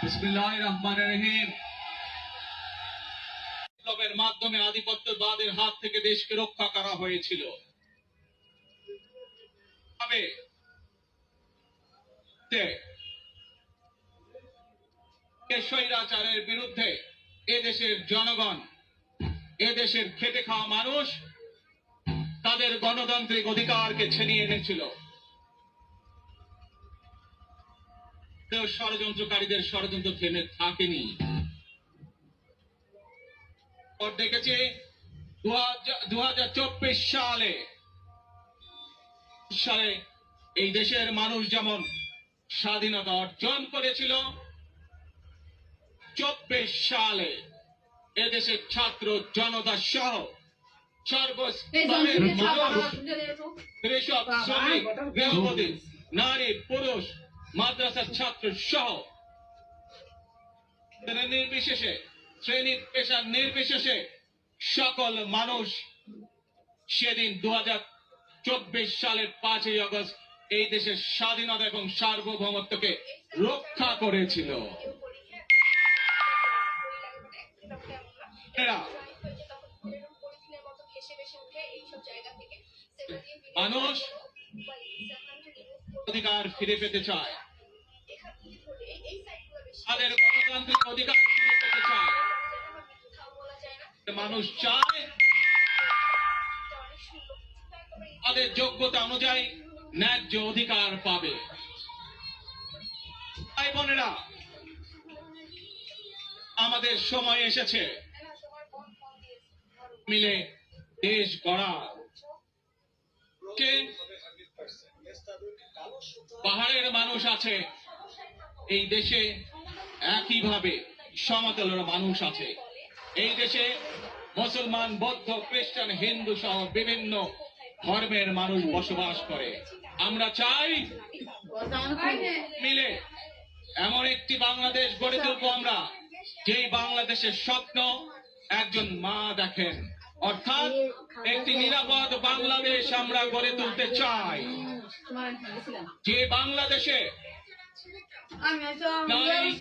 বিসমিল্লাহির রহমানির রহিম। বিপ্লবের মাধ্যমে আধিপত্যবাদের হাত থেকে দেশকে রক্ষা করা হয়েছিল। স্বৈরাচারের বিরুদ্ধে এদেশের জনগণ, এদেশের খেটে খাওয়া মানুষ তাদের গণতান্ত্রিক অধিকারকে ছিনিয়ে এনেছিল। ষড়যন্ত্রকারীদের ষড়যন্ত্র থেমে থাকেনি। দেখেছি 2024 সালে এই দেশের মানুষ যেমন স্বাধীনতা অর্জন করেছিল, 24 সালে এদেশের ছাত্র জনতা সহ সর্বস্তরের মানুষ, কৃষক, শ্রমিক, গৃহবধূ, নারী, পুরুষ, মাদ্রাসার ছাত্র সহ নির্বিশেষে, শ্রেণী পেশার নির্বিশেষে সকল মানুষ সেদিন 2024 সালের 5ই আগস্ট এই দেশের স্বাধীনতা এবং সার্বভৌমত্বকে রক্ষা করেছিল। মানুষ অধিকার ফিরে পেতে চায়, তাদের গণতান্ত্রিক অধিকার ফিরে পেতে চায়। মানুষ চায় তাদের যোগ্যতা অনুযায়ী ন্যায্য অধিকার পাবে। ভাই বোনেরা, আমাদের সময় এসেছে মিলে দেশ গড়ার। পাহাড়ের মানুষ আছে এই দেশে, একইভাবে সমতলের মানুষ আছে এই দেশে। মুসলমান, বৌদ্ধ, খ্রিস্টান, হিন্দু সহ বিভিন্ন ধর্মের মানুষ বসবাস করে। আমরা চাই মিলে এমন একটি বাংলাদেশ গড়ে তুলব আমরা, যেই বাংলাদেশের স্বপ্ন একজন মা দেখেন, অর্থাৎ একটি নিরাপদ বাংলাদেশ আমরা গড়ে তুলতে চাই, যে বাংলাদেশে নারী